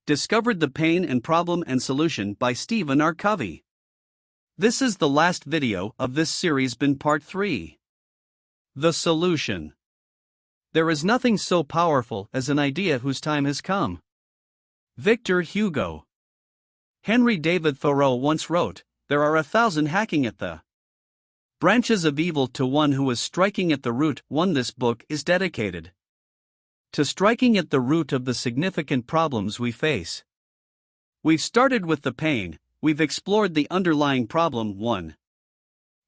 Discovered the Pain and Problem and Solution by Stephen R. Covey. This is the last video of this series, been part 3. The solution. There is nothing so powerful as an idea whose time has come. Victor Hugo. Henry David Thoreau once wrote, "There are 1,000 hacking at the branches of evil to one who is striking at the root." This book is dedicated to striking at the root of the significant problems we face. We've started with the pain, we've explored the underlying problem, one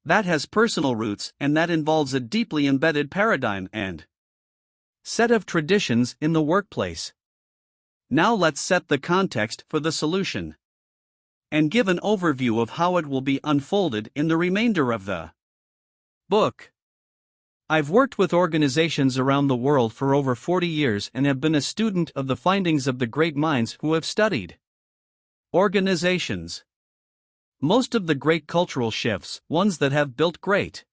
that has personal roots and that involves a deeply embedded paradigm and set of traditions in the workplace. Now let's set the context for the solution and give an overview of how it will be unfolded in the remainder of the book. I've worked with organizations around the world for over 40 years and have been a student of the findings of the great minds who have studied organizations. Most of the great cultural shifts, ones that have built great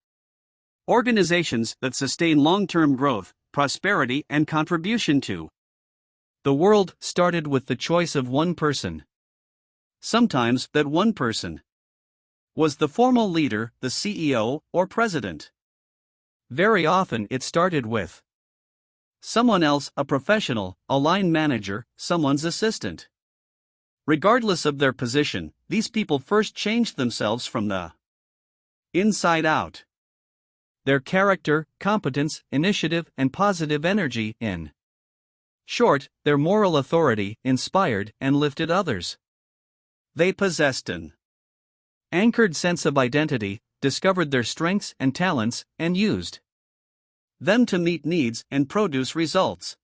organizations that sustain long-term growth, prosperity, and contribution to the world, started with the choice of one person. Sometimes that one person was the formal leader, the CEO, or president. Very often it started with someone else, a professional, a line manager, someone's assistant. Regardless of their position, these people first changed themselves from the inside out. Their character, competence, initiative, and positive energy, in short, their moral authority, inspired and lifted others. They possessed an anchored sense of identity, discovered their strengths and talents, and used them to meet needs and produce results.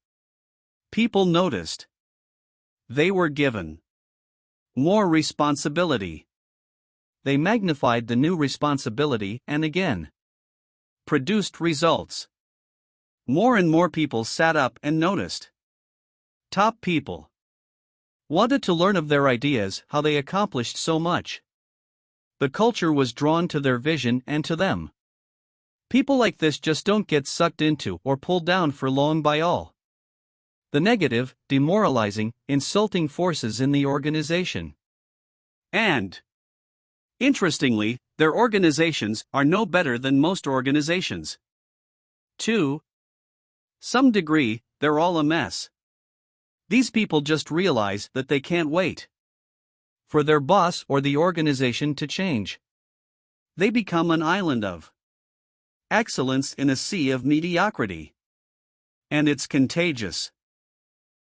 People noticed. They were given more responsibility. They magnified the new responsibility and again produced results. More and more people sat up and noticed. Top people wanted to learn of their ideas, how they accomplished so much. The culture was drawn to their vision and to them. People like this just don't get sucked into or pulled down for long by all the negative, demoralizing, insulting forces in the organization. And interestingly, their organizations are no better than most organizations. To some degree, they're all a mess. These people just realize that they can't wait for their boss or the organization to change. They become an island of excellence in a sea of mediocrity. And it's contagious.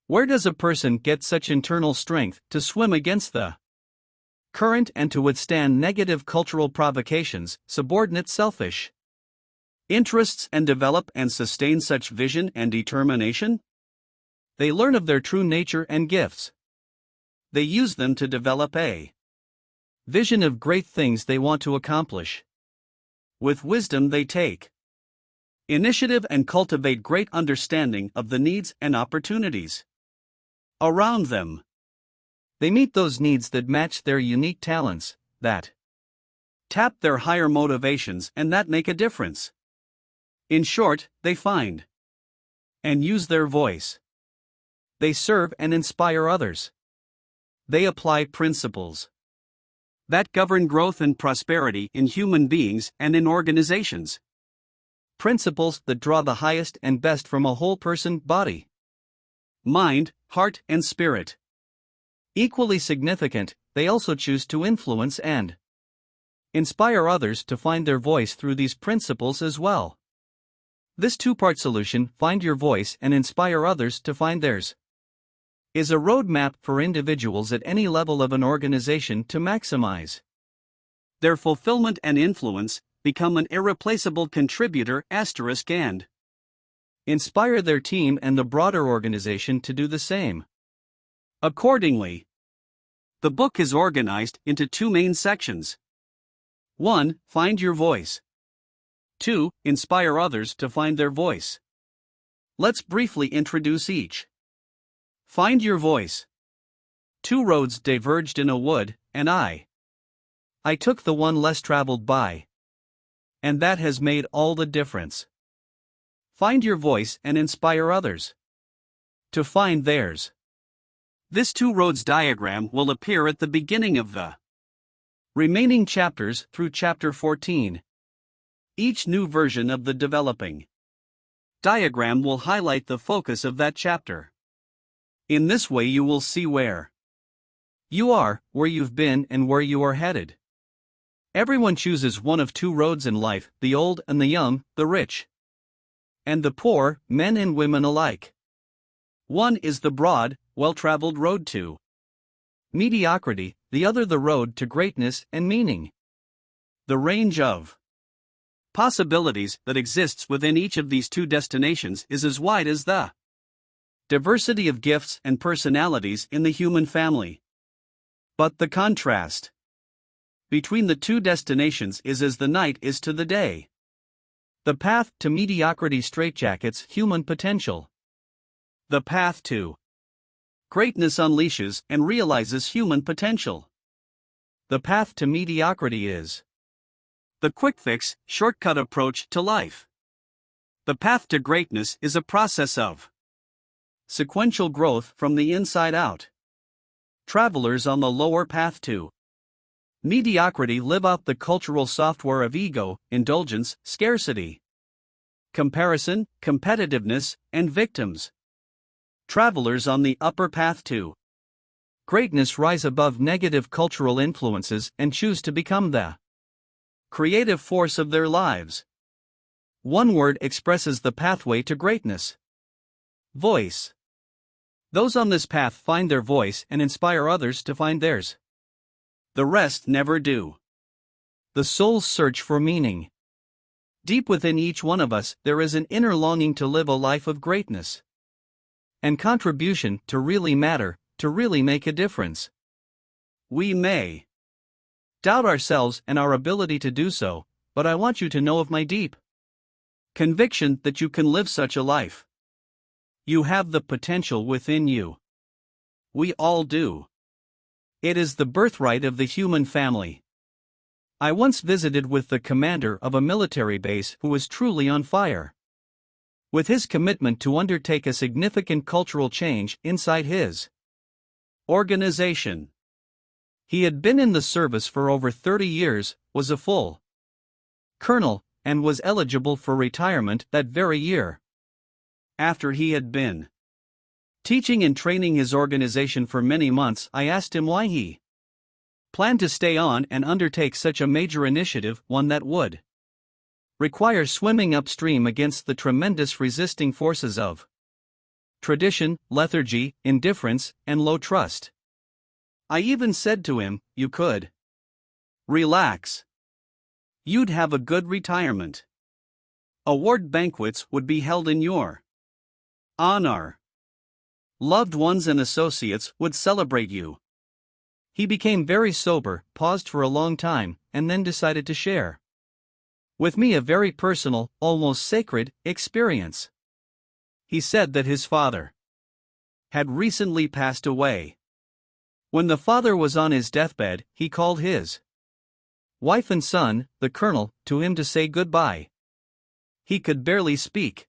Where does a person get such internal strength to swim against the current and to withstand negative cultural provocations, subordinate selfish interests, and develop and sustain such vision and determination? They learn of their true nature and gifts. They use them to develop a vision of great things they want to accomplish. With wisdom they take initiative and cultivate great understanding of the needs and opportunities around them. They meet those needs that match their unique talents, that tap their higher motivations and that make a difference. In short, they find and use their voice. They serve and inspire others. They apply principles that govern growth and prosperity in human beings and in organizations. Principles that draw the highest and best from a whole person, body, mind, heart, and spirit. Equally significant, they also choose to influence and inspire others to find their voice through these principles as well. This two-part solution, find your voice and inspire others to find theirs, is a roadmap for individuals at any level of an organization to maximize their fulfillment and influence, become an irreplaceable contributor and inspire their team and the broader organization to do the same. Accordingly, the book is organized into two main sections. 1. Find your voice. 2. Inspire others to find their voice. Let's briefly introduce each. Find your voice. Two roads diverged in a wood, and I took the one less traveled by. And that has made all the difference. Find your voice and inspire others to find theirs. This two roads diagram will appear at the beginning of the remaining chapters through chapter 14. Each new version of the developing diagram will highlight the focus of that chapter. In this way, you will see where you are, where you've been, and where you are headed. Everyone chooses one of two roads in life, the old and the young, the rich and the poor, men and women alike. One is the broad, well-traveled road to mediocrity, the other the road to greatness and meaning. The range of possibilities that exists within each of these two destinations is as wide as the diversity of gifts and personalities in the human family. But the contrast between the two destinations is as the night is to the day. The path to mediocrity straitjackets human potential. The path to greatness unleashes and realizes human potential. The path to mediocrity is the quick fix, shortcut approach to life. The path to greatness is a process of sequential growth from the inside out. Travelers on the lower path to mediocrity live out the cultural software of ego, indulgence, scarcity, comparison, competitiveness, and victims. Travelers on the upper path to greatness rise above negative cultural influences and choose to become the creative force of their lives. One word expresses the pathway to greatness: voice. Those on this path find their voice and inspire others to find theirs. The rest never do. The soul's search for meaning. Deep within each one of us, there is an inner longing to live a life of greatness and contribution, to really matter, to really make a difference. We may doubt ourselves and our ability to do so, but I want you to know of my deep conviction that you can live such a life. You have the potential within you. We all do. It is the birthright of the human family. I once visited with the commander of a military base who was truly on fire with his commitment to undertake a significant cultural change inside his organization. He had been in the service for over 30 years, was a full colonel, and was eligible for retirement that very year. After he had been teaching and training his organization for many months, I asked him why he planned to stay on and undertake such a major initiative, one that would require swimming upstream against the tremendous resisting forces of tradition, lethargy, indifference, and low trust. I even said to him, "You could relax. You'd have a good retirement. Award banquets would be held in your honor. Loved ones and associates would celebrate you." He became very sober, paused for a long time, and then decided to share with me a very personal, almost sacred, experience. He said that his father had recently passed away. When the father was on his deathbed, he called his wife and son, the colonel, to him to say goodbye. He could barely speak.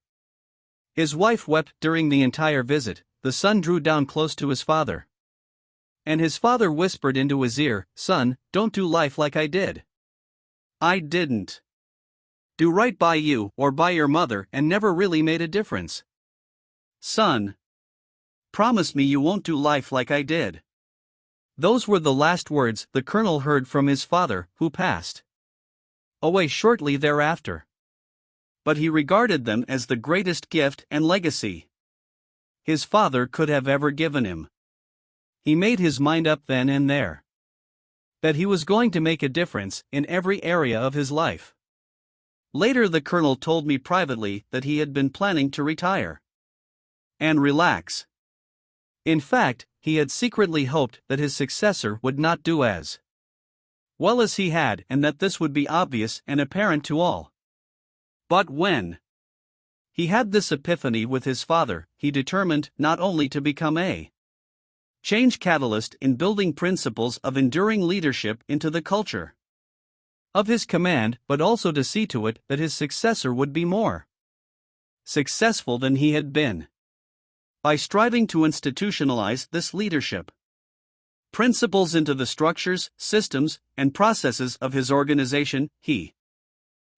His wife wept during the entire visit, the son drew down close to his father, and his father whispered into his ear, "Son, don't do life like I did. I didn't do right by you or by your mother and never really made a difference. Son, promise me you won't do life like I did." Those were the last words the colonel heard from his father, who passed away shortly thereafter. But he regarded them as the greatest gift and legacy his father could have ever given him. He made his mind up then and there that he was going to make a difference in every area of his life. Later, the colonel told me privately that he had been planning to retire and relax. In fact, he had secretly hoped that his successor would not do as well as he had, and that this would be obvious and apparent to all. But when he had this epiphany with his father, he determined not only to become a change catalyst in building principles of enduring leadership into the culture of his command, but also to see to it that his successor would be more successful than he had been. by striving to institutionalize this leadership principles into the structures, systems, and processes of his organization, he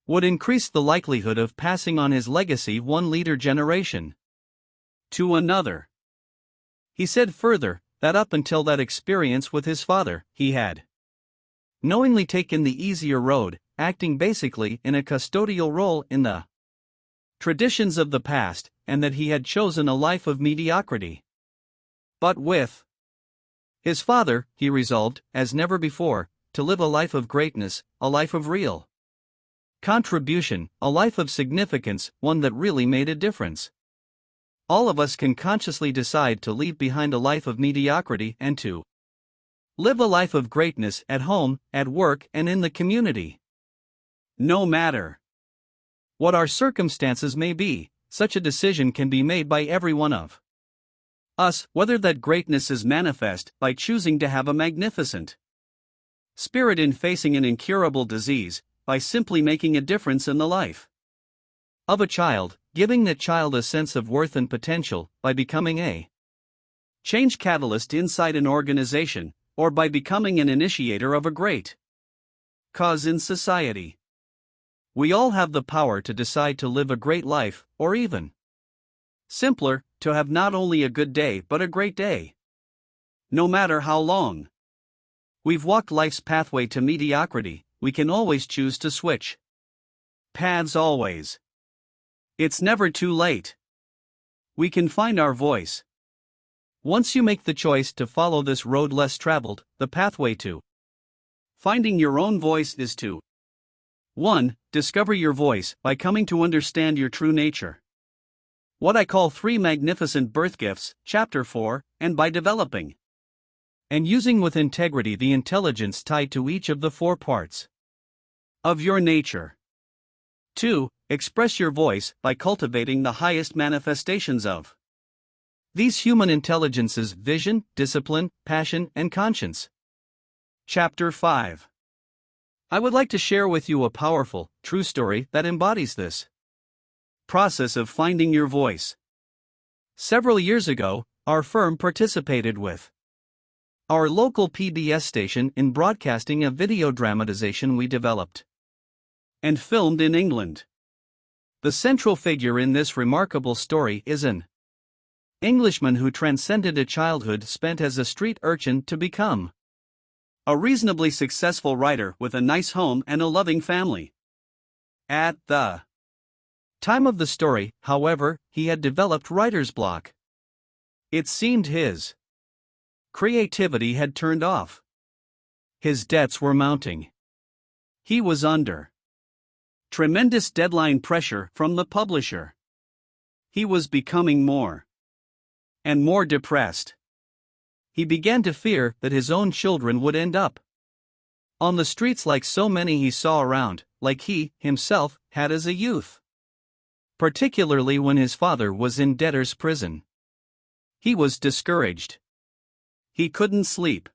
would increase the likelihood of passing on his legacy one leader generation to another. He said further that up until that experience with his father, he had knowingly taken the easier road, acting basically in a custodial role in the traditions of the past, and that he had chosen a life of mediocrity. But with his father, he resolved, as never before, to live a life of greatness, a life of real contribution, a life of significance, one that really made a difference. All of us can consciously decide to leave behind a life of mediocrity and to live a life of greatness at home, at work, and in the community. No matter what our circumstances may be, such a decision can be made by every one of us, whether that greatness is manifest by choosing to have a magnificent spirit in facing an incurable disease, by simply making a difference in the life of a child, giving that child a sense of worth and potential, by becoming a change catalyst inside an organization, or by becoming an initiator of a great cause in society. We all have the power to decide to live a great life, or even simpler, to have not only a good day but a great day. No matter how long we've walked life's pathway to mediocrity, we can always choose to switch paths always. It's never too late. We can find our voice. Once you make the choice to follow this road less traveled, the pathway to finding your own voice is to 1. Discover your voice by coming to understand your true nature. What I call 3 magnificent birth gifts, Chapter 4, and by developing and using with integrity the intelligence tied to each of the 4 parts of your nature. 2. Express your voice by cultivating the highest manifestations of these human intelligences: vision, discipline, passion, and conscience. Chapter 5. I would like to share with you a powerful, true story that embodies this process of finding your voice. Several years ago, our firm participated with our local PBS station in broadcasting a video dramatization we developed and filmed in England. The central figure in this remarkable story is an Englishman who transcended a childhood spent as a street urchin to become a reasonably successful writer with a nice home and a loving family. At the time of the story, however, he had developed writer's block. It seemed his creativity had turned off. His debts were mounting. He was under tremendous deadline pressure from the publisher. He was becoming more and more depressed. He began to fear that his own children would end up on the streets like so many he saw around, like he, himself, had as a youth. Particularly when his father was in debtor's prison. He was discouraged. He couldn't sleep.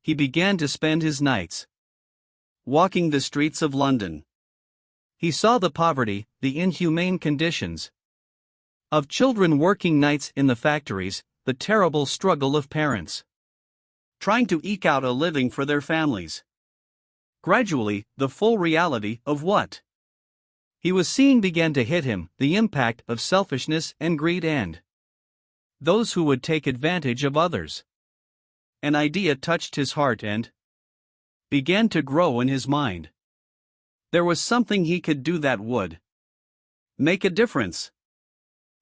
He began to spend his nights walking the streets of London. He saw the poverty, the inhumane conditions of children working nights in the factories, the terrible struggle of parents trying to eke out a living for their families. Gradually, the full reality of what he was seeing began to hit him, the impact of selfishness and greed and those who would take advantage of others. An idea touched his heart and began to grow in his mind. There was something he could do that would make a difference.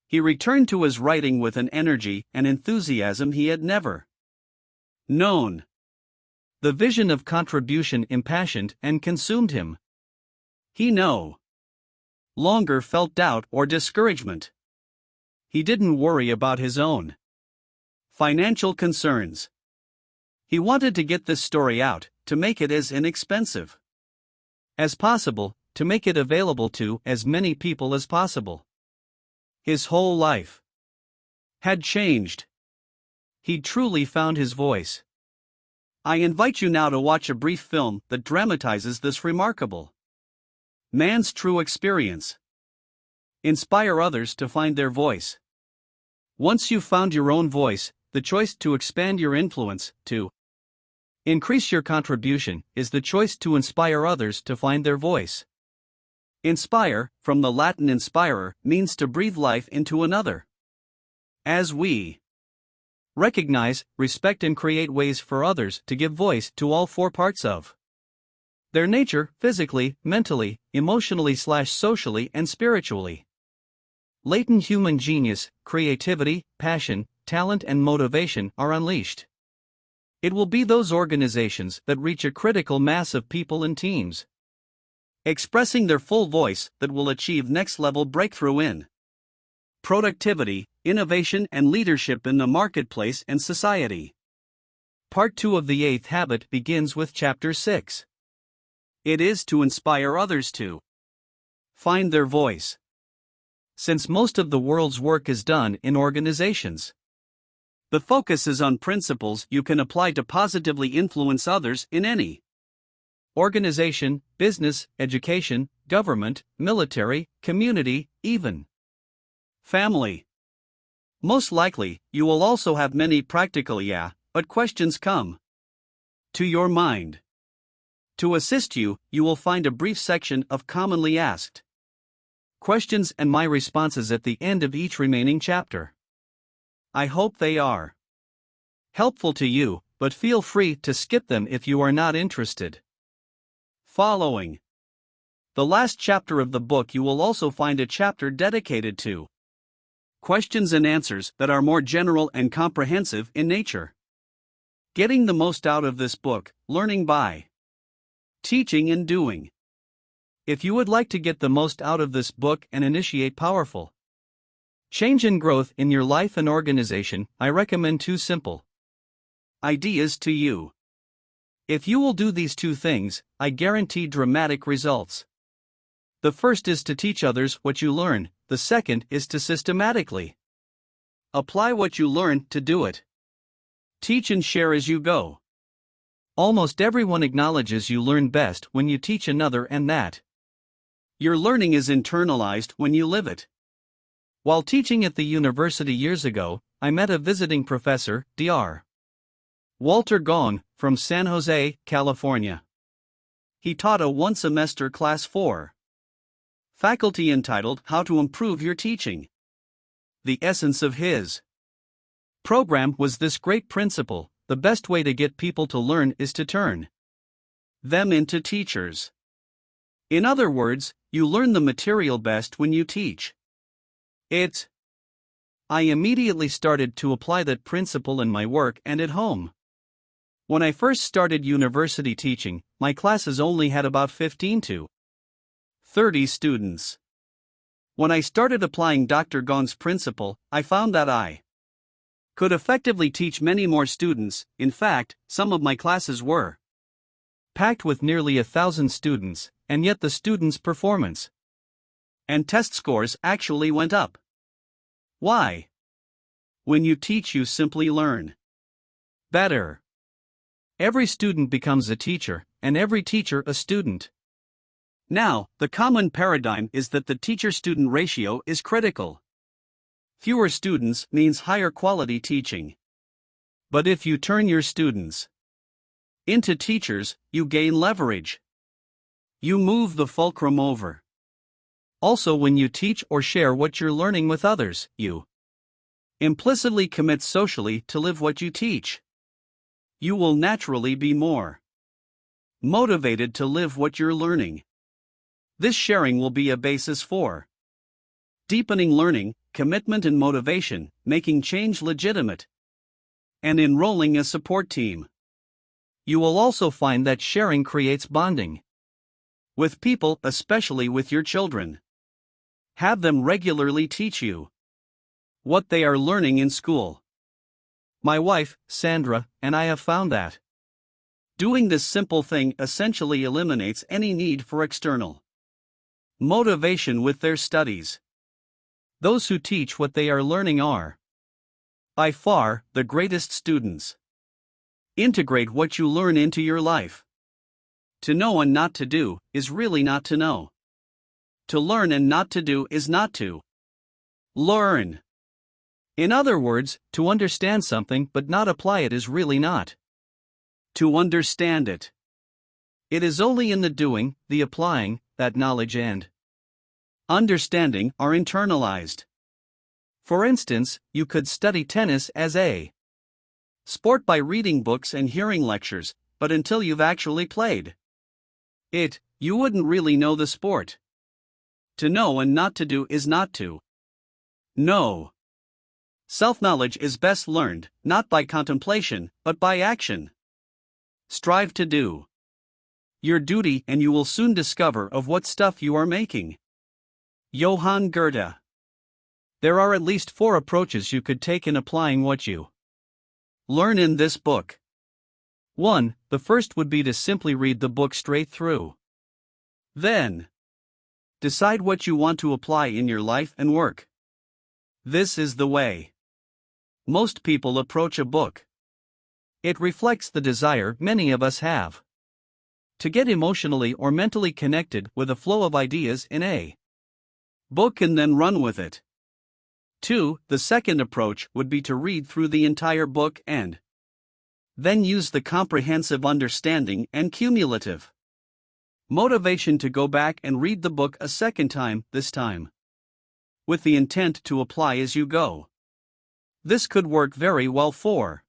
He returned to his writing with an energy and enthusiasm he had never known. The vision of contribution impassioned and consumed him. He no longer felt doubt or discouragement. He didn't worry about his own financial concerns. He wanted to get this story out, to make it as inexpensive as possible, to make it available to as many people as possible. His whole life had changed. He truly found his voice. I invite you now to watch a brief film that dramatizes this remarkable man's true experience. Inspire others to find their voice. Once you've found your own voice, the choice to expand your influence, to increase your contribution, is the choice to inspire others to find their voice. Inspire, from the Latin inspirere, means to breathe life into another. As we recognize, respect, and create ways for others to give voice to all four parts of their nature, physically, mentally, emotionally/socially, and spiritually. Latent human genius, creativity, passion, talent, and motivation are unleashed. It will be those organizations that reach a critical mass of people and teams expressing their full voice that will achieve next-level breakthrough in productivity, innovation, and leadership in the marketplace and society. Part 2 of the 8th habit begins with Chapter 6. It is to inspire others to find their voice. Since most of the world's work is done in organizations, the focus is on principles you can apply to positively influence others in any organization, business, education, government, military, community, even family. Most likely, you will also have many practical but questions come to your mind. To assist you, you will find a brief section of commonly asked questions and my responses at the end of each remaining chapter. I hope they are helpful to you, but feel free to skip them if you are not interested. Following the last chapter of the book, you will also find a chapter dedicated to questions and answers that are more general and comprehensive in nature. Getting the most out of this book, learning by teaching and doing. If you would like to get the most out of this book and initiate powerful change and growth in your life and organization, I recommend 2 simple ideas to you. If you will do these 2 things, I guarantee dramatic results. The first is to teach others what you learn, the second is to systematically apply what you learn to do it. Teach and share as you go. Almost everyone acknowledges you learn best when you teach another and that your learning is internalized when you live it. While teaching at the university years ago, I met a visiting professor, Dr. Walter Gong, from San Jose, California. He taught a one-semester class for faculty entitled How to Improve Your Teaching. The essence of his program was this great principle: the best way to get people to learn is to turn them into teachers. In other words, you learn the material best when you teach it. I immediately started to apply that principle in my work and at home. When I first started university teaching, my classes only had about 15 to 30 students. When I started applying Dr. Gong's principle, I found that I could effectively teach many more students. In fact, some of my classes were packed with nearly 1,000 students, and yet the students' performance and test scores actually went up. Why? When you teach, you simply learn better. Every student becomes a teacher, and every teacher a student. Now, the common paradigm is that the teacher-student ratio is critical. Fewer students means higher quality teaching. But if you turn your students into teachers, you gain leverage. You move the fulcrum over. Also, when you teach or share what you're learning with others, you implicitly commit socially to live what you teach. You will naturally be more motivated to live what you're learning. This sharing will be a basis for deepening learning, commitment and motivation, making change legitimate, and enrolling a support team. You will also find that sharing creates bonding with people, especially with your children. Have them regularly teach you what they are learning in school. My wife, Sandra, and I have found that doing this simple thing essentially eliminates any need for external motivation with their studies. Those who teach what they are learning are, by far, the greatest students. Integrate what you learn into your life. To know and not to do is really not to know. To learn and not to do is not to learn. In other words, to understand something but not apply it is really not to understand it. It is only in the doing, the applying, that knowledge and understanding are internalized. For instance, you could study tennis as a sport by reading books and hearing lectures, but until you've actually played it, you wouldn't really know the sport. To know and not to do is not to know. Self-knowledge is best learned, not by contemplation, but by action. Strive to do your duty and you will soon discover of what stuff you are making. Johann Goethe. There are at least 4 approaches you could take in applying what you learn in this book. 1. The first would be to simply read the book straight through. Then, decide what you want to apply in your life and work. This is the way most people approach a book. It reflects the desire many of us have to get emotionally or mentally connected with a flow of ideas in a book and then run with it. 2. The second approach would be to read through the entire book and then use the comprehensive understanding and cumulative motivation to go back and read the book a second time, this time with the intent to apply as you go. This could work very well for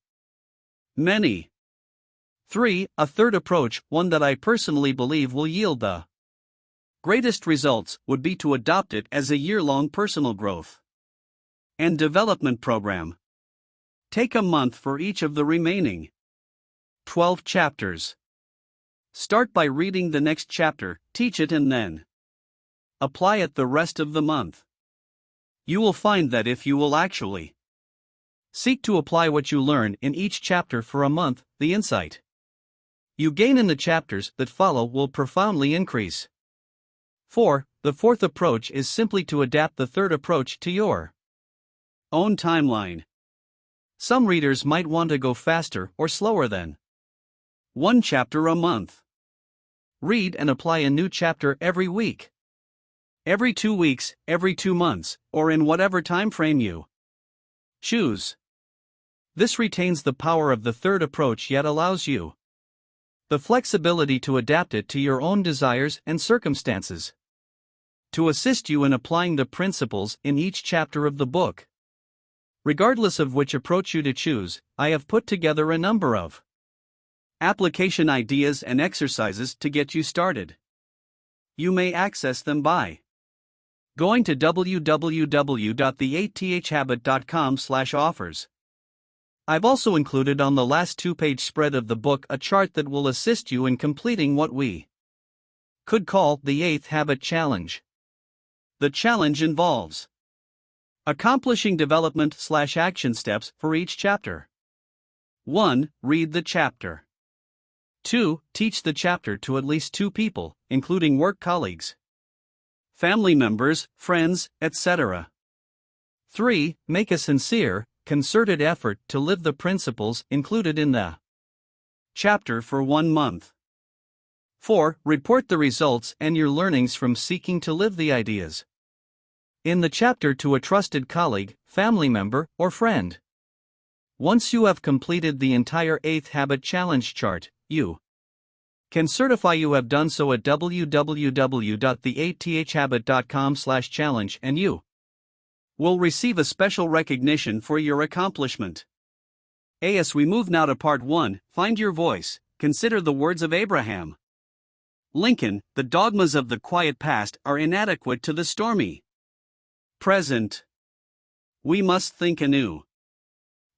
many. 3. A third approach, one that I personally believe will yield the greatest results, would be to adopt it as a year-long personal growth and development program. Take a month for each of the remaining 12 chapters. Start by reading the next chapter, teach it and then apply it the rest of the month. You will find that if you will actually seek to apply what you learn in each chapter for a month, the insight you gain in the chapters that follow will profoundly increase. 4. The fourth approach is simply to adapt the third approach to your own timeline. Some readers might want to go faster or slower than 1 chapter a month. Read and apply a new chapter every week, every 2 weeks, every 2 months, or in whatever time frame you choose. This retains the power of the third approach yet allows you the flexibility to adapt it to your own desires and circumstances. To assist you in applying the principles in each chapter of the book. Regardless of which approach you to choose, I have put together a number of application ideas and exercises to get you started. You may access them by going to www.the8thhabit.com/offers. I've also included on the last 2-page spread of the book a chart that will assist you in completing what we could call the 8th Habit Challenge. The challenge involves accomplishing development/action steps for each chapter. 1. Read the chapter. 2. Teach the chapter to at least 2 people, including work colleagues, family members, friends, etc. 3. Make a sincere, concerted effort to live the principles included in the chapter for 1 month. 4. Report the results and your learnings from seeking to live the ideas in the chapter to a trusted colleague, family member, or friend. Once you have completed the entire 8th Habit Challenge chart, you can certify you have done so at www.the8thhabit.com/challenge and you will receive a special recognition for your accomplishment. As we move now to part 1, find your voice. Consider the words of Abraham Lincoln. The dogmas of the quiet past are inadequate to the stormy present. We must think anew.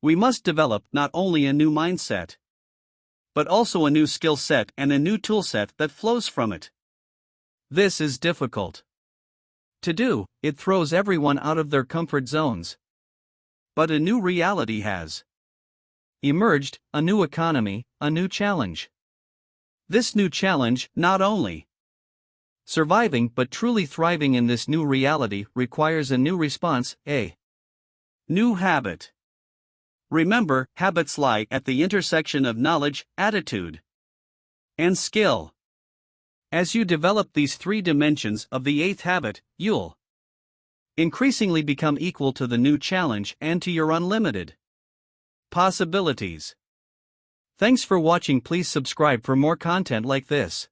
We must develop not only a new mindset, but also a new skill set and a new tool set that flows from it. This is difficult to do, it throws everyone out of their comfort zones. But a new reality has emerged, a new economy, a new challenge. This new challenge, not only surviving but truly thriving in this new reality, requires a new response, a new habit. Remember, habits lie at the intersection of knowledge, attitude, and skill. As you develop these 3 dimensions of the 8th habit, you'll increasingly become equal to the new challenge and to your unlimited possibilities. Thanks for watching. Please subscribe for more content like this.